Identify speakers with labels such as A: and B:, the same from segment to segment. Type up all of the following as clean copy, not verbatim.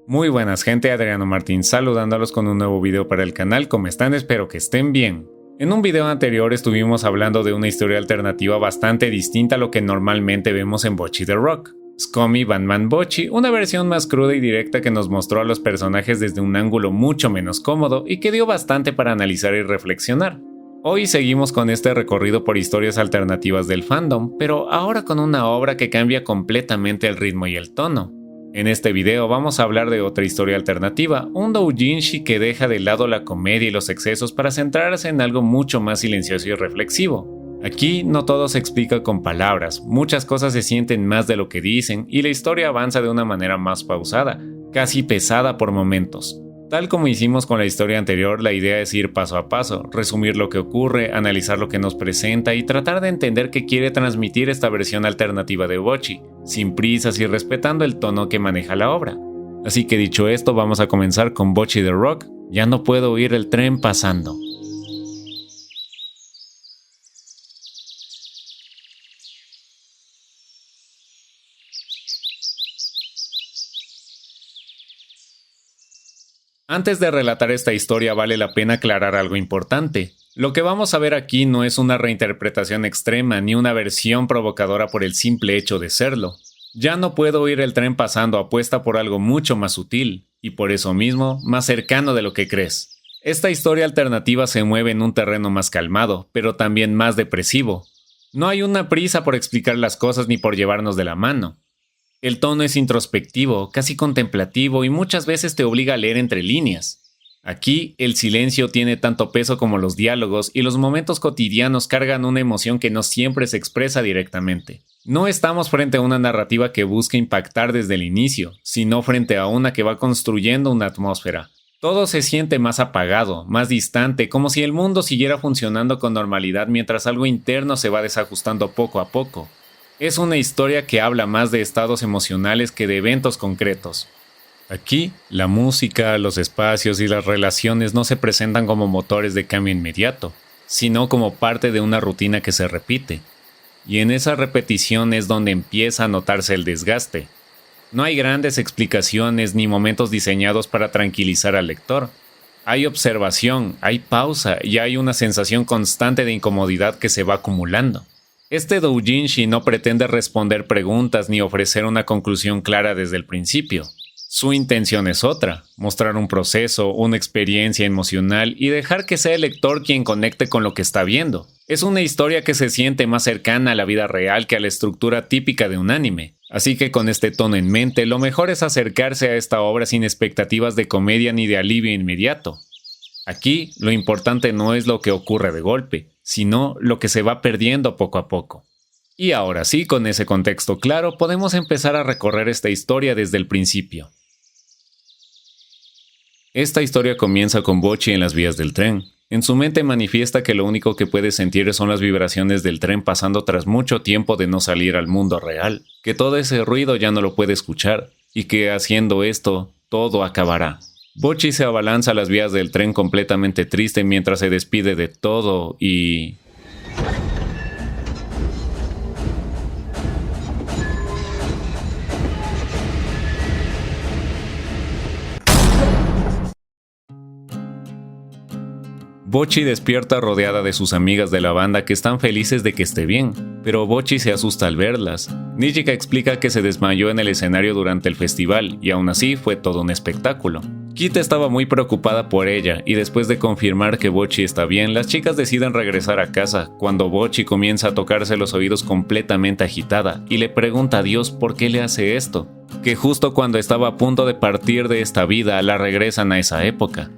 A: Muy buenas gente, Adriano Martín saludándolos con un nuevo video para el canal. ¿Cómo están? Espero que estén bien. En un video anterior estuvimos hablando de una historia alternativa bastante distinta a lo que normalmente vemos en Bocchi the Rock. Scummy Batman Bocchi, una versión más cruda y directa que nos mostró a los personajes desde un ángulo mucho menos cómodo y que dio bastante para analizar y reflexionar. Hoy seguimos con este recorrido por historias alternativas del fandom, pero ahora con una obra que cambia completamente el ritmo y el tono. En este video vamos a hablar de otra historia alternativa, un doujinshi que deja de lado la comedia y los excesos para centrarse en algo mucho más silencioso y reflexivo. Aquí no todo se explica con palabras, muchas cosas se sienten más de lo que dicen y la historia avanza de una manera más pausada, casi pesada por momentos. Tal como hicimos con la historia anterior, la idea es ir paso a paso, resumir lo que ocurre, analizar lo que nos presenta y tratar de entender qué quiere transmitir esta versión alternativa de Bocchi, sin prisas y respetando el tono que maneja la obra. Así que dicho esto, vamos a comenzar con Bocchi the Rock. Ya no puedo oír el tren pasando. Antes de relatar esta historia vale la pena aclarar algo importante. Lo que vamos a ver aquí no es una reinterpretación extrema ni una versión provocadora por el simple hecho de serlo. Ya no puedo oír el tren pasando apuesta por algo mucho más sutil, y por eso mismo, más cercano de lo que crees. Esta historia alternativa se mueve en un terreno más calmado, pero también más depresivo. No hay una prisa por explicar las cosas ni por llevarnos de la mano. El tono es introspectivo, casi contemplativo y muchas veces te obliga a leer entre líneas. Aquí, el silencio tiene tanto peso como los diálogos y los momentos cotidianos cargan una emoción que no siempre se expresa directamente. No estamos frente a una narrativa que busca impactar desde el inicio, sino frente a una que va construyendo una atmósfera. Todo se siente más apagado, más distante, como si el mundo siguiera funcionando con normalidad mientras algo interno se va desajustando poco a poco. Es una historia que habla más de estados emocionales que de eventos concretos. Aquí, la música, los espacios y las relaciones no se presentan como motores de cambio inmediato, sino como parte de una rutina que se repite. Y en esa repetición es donde empieza a notarse el desgaste. No hay grandes explicaciones ni momentos diseñados para tranquilizar al lector. Hay observación, hay pausa y hay una sensación constante de incomodidad que se va acumulando. Este doujinshi no pretende responder preguntas ni ofrecer una conclusión clara desde el principio. Su intención es otra, mostrar un proceso, una experiencia emocional y dejar que sea el lector quien conecte con lo que está viendo. Es una historia que se siente más cercana a la vida real que a la estructura típica de un anime. Así que con este tono en mente, lo mejor es acercarse a esta obra sin expectativas de comedia ni de alivio inmediato. Aquí, lo importante no es lo que ocurre de golpe, sino lo que se va perdiendo poco a poco. Y ahora sí, con ese contexto claro, podemos empezar a recorrer esta historia desde el principio. Esta historia comienza con Bocchi en las vías del tren. En su mente manifiesta que lo único que puede sentir son las vibraciones del tren pasando tras mucho tiempo de no salir al mundo real, que todo ese ruido ya no lo puede escuchar, y que haciendo esto, todo acabará. Bocchi se abalanza a las vías del tren completamente triste mientras se despide de todo y... Bocchi despierta rodeada de sus amigas de la banda que están felices de que esté bien, pero Bocchi se asusta al verlas. Nijika explica que se desmayó en el escenario durante el festival y aún así fue todo un espectáculo. Kita estaba muy preocupada por ella y después de confirmar que Bocchi está bien, las chicas deciden regresar a casa cuando Bocchi comienza a tocarse los oídos completamente agitada y le pregunta a Dios por qué le hace esto, que justo cuando estaba a punto de partir de esta vida la regresan a esa época.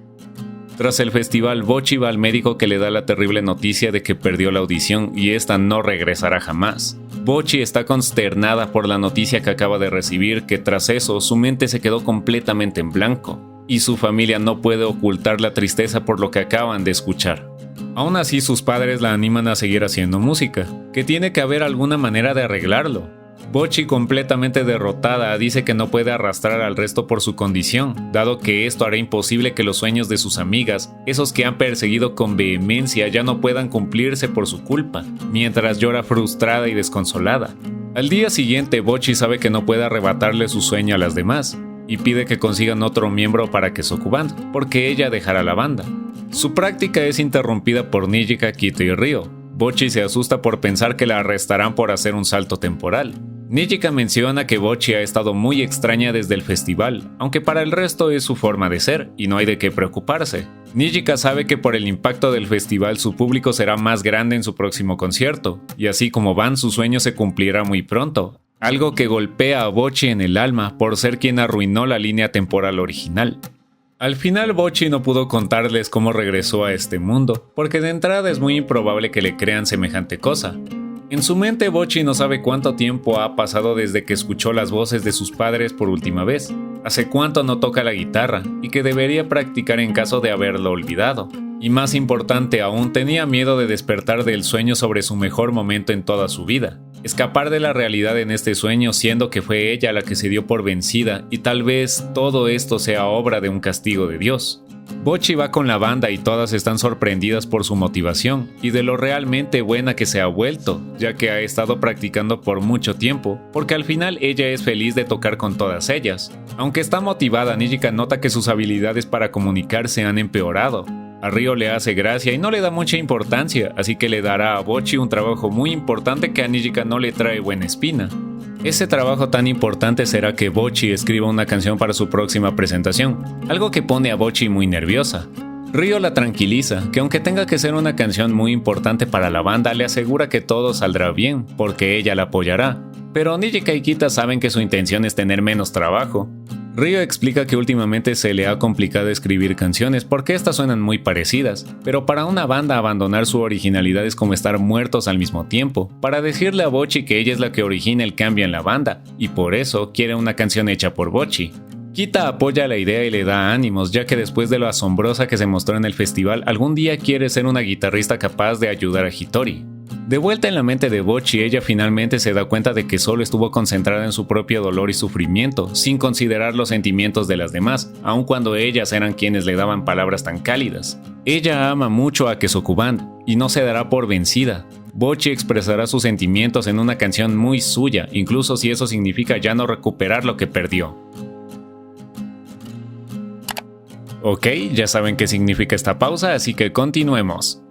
A: Tras el festival, Bocchi va al médico que le da la terrible noticia de que perdió la audición y esta no regresará jamás. Bocchi está consternada por la noticia que acaba de recibir, que tras eso su mente se quedó completamente en blanco, y su familia no puede ocultar la tristeza por lo que acaban de escuchar. Aún así, sus padres la animan a seguir haciendo música, que tiene que haber alguna manera de arreglarlo. Bocchi, completamente derrotada, dice que no puede arrastrar al resto por su condición, dado que esto hará imposible que los sueños de sus amigas, esos que han perseguido con vehemencia, ya no puedan cumplirse por su culpa, mientras llora frustrada y desconsolada. Al día siguiente, Bocchi sabe que no puede arrebatarle su sueño a las demás, y pide que consigan otro miembro para Kesokuban, porque ella dejará la banda. Su práctica es interrumpida por Nijika, Kito y Ryo. Bocchi se asusta por pensar que la arrestarán por hacer un salto temporal. Nijika menciona que Bocchi ha estado muy extraña desde el festival, aunque para el resto es su forma de ser y no hay de qué preocuparse. Nijika sabe que por el impacto del festival su público será más grande en su próximo concierto, y así como van, su sueño se cumplirá muy pronto, algo que golpea a Bocchi en el alma por ser quien arruinó la línea temporal original. Al final Bocchi no pudo contarles cómo regresó a este mundo, porque de entrada es muy improbable que le crean semejante cosa. En su mente Bocchi no sabe cuánto tiempo ha pasado desde que escuchó las voces de sus padres por última vez, hace cuánto no toca la guitarra y que debería practicar en caso de haberlo olvidado. Y más importante aún, tenía miedo de despertar del sueño sobre su mejor momento en toda su vida. Escapar de la realidad en este sueño siendo que fue ella la que se dio por vencida y tal vez todo esto sea obra de un castigo de Dios. Bocchi va con la banda y todas están sorprendidas por su motivación y de lo realmente buena que se ha vuelto, ya que ha estado practicando por mucho tiempo, porque al final ella es feliz de tocar con todas ellas. Aunque está motivada, Nijika nota que sus habilidades para comunicarse han empeorado. A Ryo le hace gracia y no le da mucha importancia, así que le dará a Bocchi un trabajo muy importante que a Nijika no le trae buena espina. Ese trabajo tan importante será que Bocchi escriba una canción para su próxima presentación, algo que pone a Bocchi muy nerviosa. Ryo la tranquiliza, que aunque tenga que ser una canción muy importante para la banda, le asegura que todo saldrá bien, porque ella la apoyará. Pero Nijika y Kita saben que su intención es tener menos trabajo. Ryo explica que últimamente se le ha complicado escribir canciones porque estas suenan muy parecidas, pero para una banda abandonar su originalidad es como estar muertos al mismo tiempo, para decirle a Bocchi que ella es la que origina el cambio en la banda, y por eso quiere una canción hecha por Bocchi. Kita apoya la idea y le da ánimos, ya que después de lo asombrosa que se mostró en el festival, algún día quiere ser una guitarrista capaz de ayudar a Hitori. De vuelta en la mente de Bocchi, ella finalmente se da cuenta de que solo estuvo concentrada en su propio dolor y sufrimiento, sin considerar los sentimientos de las demás, aun cuando ellas eran quienes le daban palabras tan cálidas. Ella ama mucho a Kesokuban y no se dará por vencida. Bocchi expresará sus sentimientos en una canción muy suya, incluso si eso significa ya no recuperar lo que perdió. Ok, ya saben qué significa esta pausa, así que continuemos.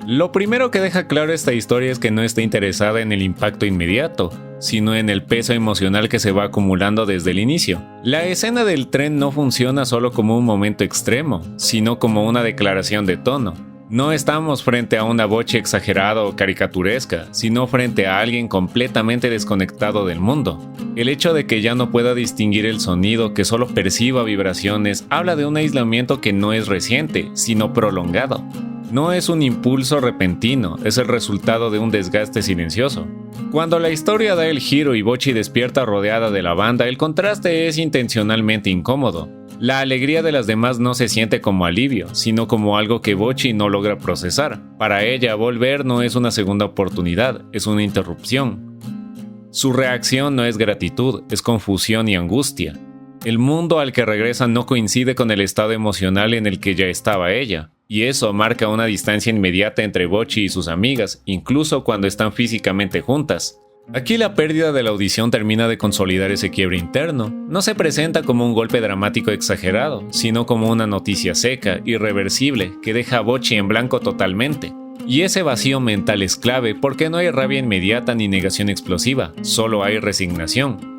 A: Lo primero que deja claro esta historia es que no está interesada en el impacto inmediato, sino en el peso emocional que se va acumulando desde el inicio. La escena del tren no funciona solo como un momento extremo, sino como una declaración de tono. No estamos frente a una Bocchi exagerada o caricaturesca, sino frente a alguien completamente desconectado del mundo. El hecho de que ya no pueda distinguir el sonido, que solo perciba vibraciones, habla de un aislamiento que no es reciente, sino prolongado. No es un impulso repentino, es el resultado de un desgaste silencioso. Cuando la historia da el giro y Bocchi despierta rodeada de la banda, el contraste es intencionalmente incómodo. La alegría de las demás no se siente como alivio, sino como algo que Bocchi no logra procesar. Para ella, volver no es una segunda oportunidad, es una interrupción. Su reacción no es gratitud, es confusión y angustia. El mundo al que regresa no coincide con el estado emocional en el que ya estaba ella. Y eso marca una distancia inmediata entre Bocchi y sus amigas, incluso cuando están físicamente juntas. Aquí la pérdida de la audición termina de consolidar ese quiebre interno. No se presenta como un golpe dramático exagerado, sino como una noticia seca, irreversible, que deja a Bocchi en blanco totalmente. Y ese vacío mental es clave porque no hay rabia inmediata ni negación explosiva, solo hay resignación.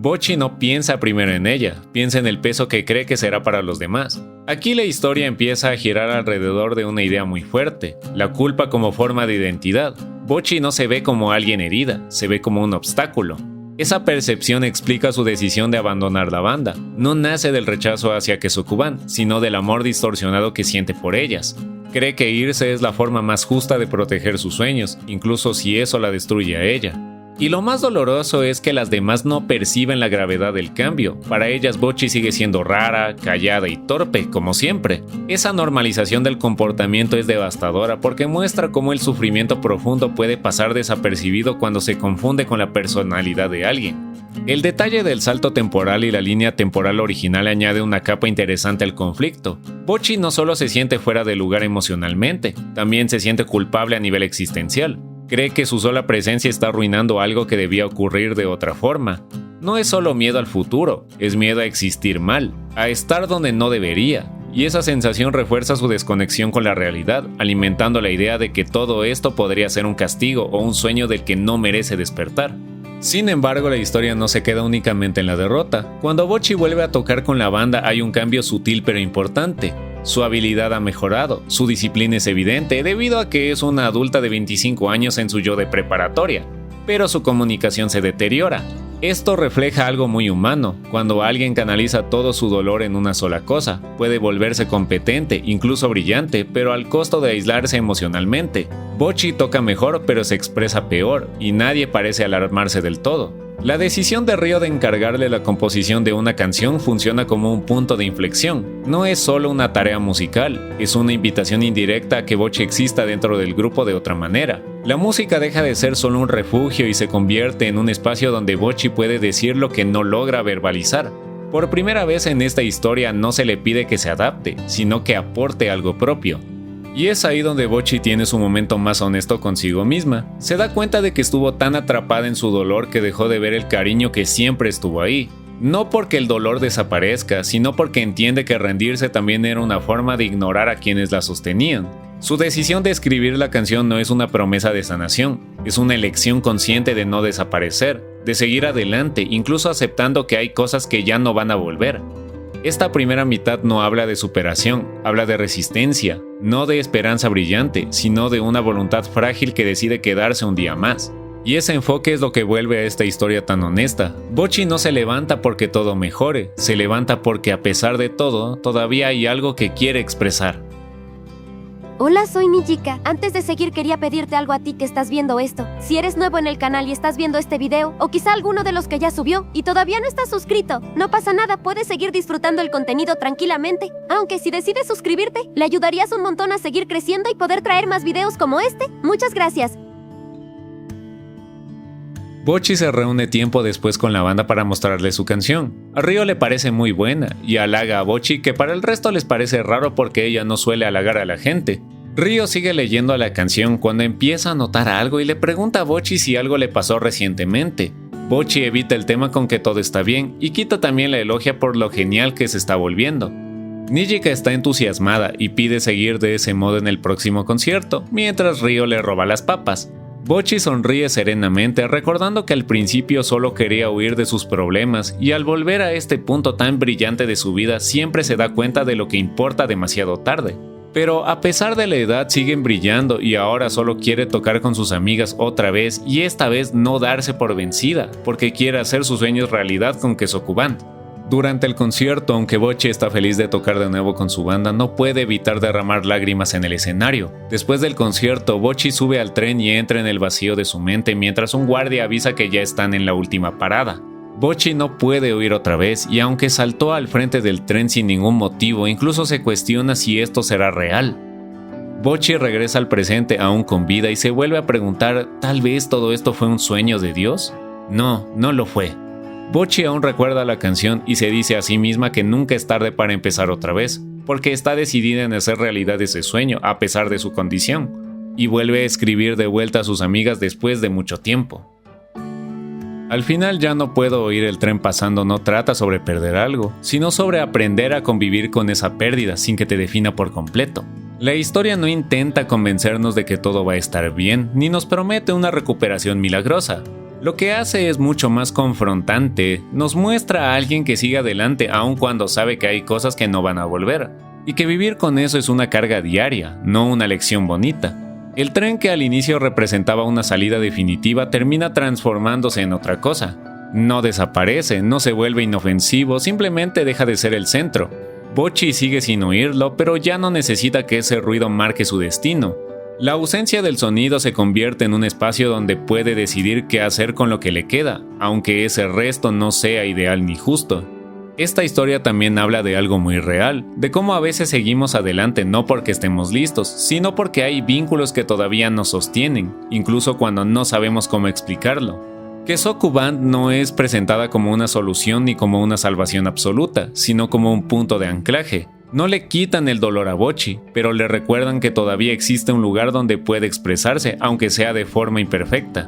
A: Bocchi no piensa primero en ella, piensa en el peso que cree que será para los demás. Aquí la historia empieza a girar alrededor de una idea muy fuerte, la culpa como forma de identidad. Bocchi no se ve como alguien herida, se ve como un obstáculo. Esa percepción explica su decisión de abandonar la banda. No nace del rechazo hacia Kesokuban, sino del amor distorsionado que siente por ellas. Cree que irse es la forma más justa de proteger sus sueños, incluso si eso la destruye a ella. Y lo más doloroso es que las demás no perciben la gravedad del cambio. Para ellas Bocchi sigue siendo rara, callada y torpe, como siempre. Esa normalización del comportamiento es devastadora porque muestra cómo el sufrimiento profundo puede pasar desapercibido cuando se confunde con la personalidad de alguien. El detalle del salto temporal y la línea temporal original añade una capa interesante al conflicto. Bocchi no solo se siente fuera de lugar emocionalmente, también se siente culpable a nivel existencial. Cree que su sola presencia está arruinando algo que debía ocurrir de otra forma. No es solo miedo al futuro, es miedo a existir mal, a estar donde no debería, y esa sensación refuerza su desconexión con la realidad, alimentando la idea de que todo esto podría ser un castigo o un sueño del que no merece despertar. Sin embargo, la historia no se queda únicamente en la derrota. Cuando Bocchi vuelve a tocar con la banda hay un cambio sutil pero importante. Su habilidad ha mejorado, su disciplina es evidente debido a que es una adulta de 25 años en su yo de preparatoria, pero su comunicación se deteriora. Esto refleja algo muy humano. Cuando alguien canaliza todo su dolor en una sola cosa, puede volverse competente, incluso brillante, pero al costo de aislarse emocionalmente. Bocchi toca mejor, pero se expresa peor, y nadie parece alarmarse del todo. La decisión de Ryo de encargarle la composición de una canción funciona como un punto de inflexión. No es solo una tarea musical, es una invitación indirecta a que Bocchi exista dentro del grupo de otra manera. La música deja de ser solo un refugio y se convierte en un espacio donde Bocchi puede decir lo que no logra verbalizar. Por primera vez en esta historia no se le pide que se adapte, sino que aporte algo propio. Y es ahí donde Bocchi tiene su momento más honesto consigo misma. Se da cuenta de que estuvo tan atrapada en su dolor que dejó de ver el cariño que siempre estuvo ahí. No porque el dolor desaparezca, sino porque entiende que rendirse también era una forma de ignorar a quienes la sostenían. Su decisión de escribir la canción no es una promesa de sanación, es una elección consciente de no desaparecer, de seguir adelante, incluso aceptando que hay cosas que ya no van a volver. Esta primera mitad no habla de superación, habla de resistencia, no de esperanza brillante, sino de una voluntad frágil que decide quedarse un día más. Y ese enfoque es lo que vuelve a esta historia tan honesta. Bocchi no se levanta porque todo mejore, se levanta porque a pesar de todo, todavía hay algo que quiere expresar.
B: Hola, soy Nijika. Antes de seguir quería pedirte algo a ti que estás viendo esto. Si eres nuevo en el canal y estás viendo este video, o quizá alguno de los que ya subió, y todavía no estás suscrito, no pasa nada, puedes seguir disfrutando el contenido tranquilamente. Aunque si decides suscribirte, le ayudarías un montón a seguir creciendo y poder traer más videos como este. Muchas gracias.
A: Bocchi se reúne tiempo después con la banda para mostrarle su canción. A Ryo le parece muy buena y halaga a Bocchi, que para el resto les parece raro porque ella no suele halagar a la gente. Ryo sigue leyendo la canción cuando empieza a notar algo y le pregunta a Bocchi si algo le pasó recientemente. Bocchi evita el tema con que todo está bien y Kita también la elogia por lo genial que se está volviendo. Nijika está entusiasmada y pide seguir de ese modo en el próximo concierto, mientras Ryo le roba las papas. Bocchi sonríe serenamente, recordando que al principio solo quería huir de sus problemas y al volver a este punto tan brillante de su vida siempre se da cuenta de lo que importa demasiado tarde. Pero a pesar de la edad siguen brillando y ahora solo quiere tocar con sus amigas otra vez y esta vez no darse por vencida, porque quiere hacer sus sueños realidad con Kesoku-band. Durante el concierto, aunque Bocchi está feliz de tocar de nuevo con su banda, no puede evitar derramar lágrimas en el escenario. Después del concierto, Bocchi sube al tren y entra en el vacío de su mente mientras un guardia avisa que ya están en la última parada. Bocchi no puede huir otra vez y aunque saltó al frente del tren sin ningún motivo, incluso se cuestiona si esto será real. Bocchi regresa al presente aún con vida y se vuelve a preguntar, ¿tal vez todo esto fue un sueño de Dios? No, no lo fue. Bocchi aún recuerda la canción y se dice a sí misma que nunca es tarde para empezar otra vez, porque está decidida en hacer realidad ese sueño a pesar de su condición, y vuelve a escribir de vuelta a sus amigas después de mucho tiempo. Al final ya no puedo oír el tren pasando no trata sobre perder algo, sino sobre aprender a convivir con esa pérdida sin que te defina por completo. La historia no intenta convencernos de que todo va a estar bien, ni nos promete una recuperación milagrosa. Lo que hace es mucho más confrontante, nos muestra a alguien que sigue adelante aun cuando sabe que hay cosas que no van a volver, y que vivir con eso es una carga diaria, no una lección bonita. El tren que al inicio representaba una salida definitiva termina transformándose en otra cosa. No desaparece, no se vuelve inofensivo, simplemente deja de ser el centro. Bocchi sigue sin oírlo, pero ya no necesita que ese ruido marque su destino. La ausencia del sonido se convierte en un espacio donde puede decidir qué hacer con lo que le queda, aunque ese resto no sea ideal ni justo. Esta historia también habla de algo muy real, de cómo a veces seguimos adelante no porque estemos listos, sino porque hay vínculos que todavía nos sostienen, incluso cuando no sabemos cómo explicarlo. Kesoku-band no es presentada como una solución ni como una salvación absoluta, sino como un punto de anclaje. No le quitan el dolor a Bocchi, pero le recuerdan que todavía existe un lugar donde puede expresarse, aunque sea de forma imperfecta.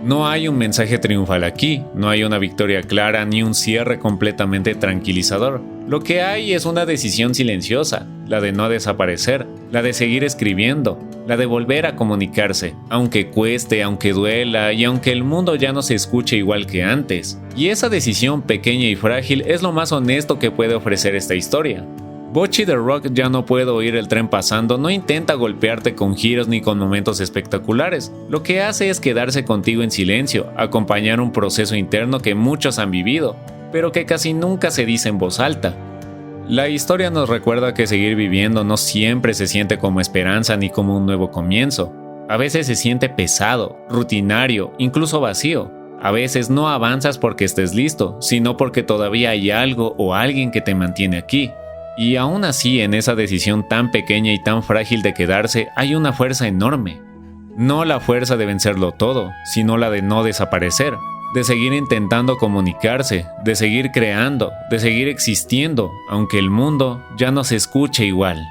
A: No hay un mensaje triunfal aquí, no hay una victoria clara ni un cierre completamente tranquilizador. Lo que hay es una decisión silenciosa, la de no desaparecer, la de seguir escribiendo, la de volver a comunicarse, aunque cueste, aunque duela y aunque el mundo ya no se escuche igual que antes. Y esa decisión pequeña y frágil es lo más honesto que puede ofrecer esta historia. Bocchi the Rock Ya no puedo oír el tren pasando no intenta golpearte con giros ni con momentos espectaculares. Lo que hace es quedarse contigo en silencio, acompañar un proceso interno que muchos han vivido, pero que casi nunca se dice en voz alta. La historia nos recuerda que seguir viviendo no siempre se siente como esperanza ni como un nuevo comienzo. A veces se siente pesado, rutinario, incluso vacío. A veces no avanzas porque estés listo, sino porque todavía hay algo o alguien que te mantiene aquí. Y aún así, en esa decisión tan pequeña y tan frágil de quedarse, hay una fuerza enorme. No la fuerza de vencerlo todo, sino la de no desaparecer, de seguir intentando comunicarse, de seguir creando, de seguir existiendo, aunque el mundo ya no se escuche igual.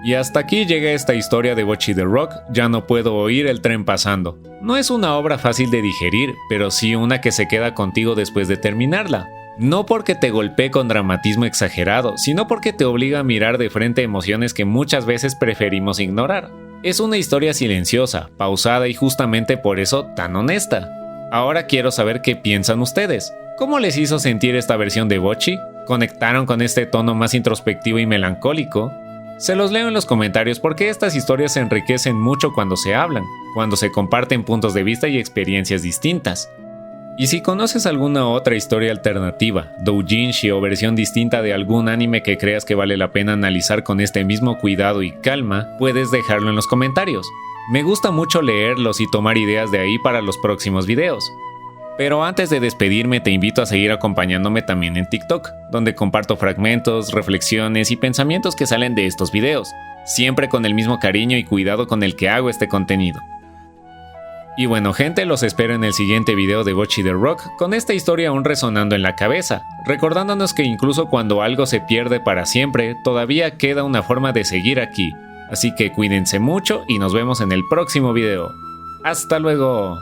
A: Y hasta aquí llega esta historia de Bocchi the Rock, Ya no puedo oír el tren pasando. No es una obra fácil de digerir, pero sí una que se queda contigo después de terminarla. No porque te golpee con dramatismo exagerado, sino porque te obliga a mirar de frente emociones que muchas veces preferimos ignorar. Es una historia silenciosa, pausada y justamente por eso tan honesta. Ahora quiero saber qué piensan ustedes. ¿Cómo les hizo sentir esta versión de Bocchi? ¿Conectaron con este tono más introspectivo y melancólico? Se los leo en los comentarios porque estas historias se enriquecen mucho cuando se hablan, cuando se comparten puntos de vista y experiencias distintas. Y si conoces alguna otra historia alternativa, doujinshi o versión distinta de algún anime que creas que vale la pena analizar con este mismo cuidado y calma, puedes dejarlo en los comentarios. Me gusta mucho leerlos y tomar ideas de ahí para los próximos videos. Pero antes de despedirme te invito a seguir acompañándome también en TikTok, donde comparto fragmentos, reflexiones y pensamientos que salen de estos videos, siempre con el mismo cariño y cuidado con el que hago este contenido. Y bueno gente, los espero en el siguiente video de Bocchi the Rock, con esta historia aún resonando en la cabeza, recordándonos que incluso cuando algo se pierde para siempre, todavía queda una forma de seguir aquí. Así que cuídense mucho y nos vemos en el próximo video. ¡Hasta luego!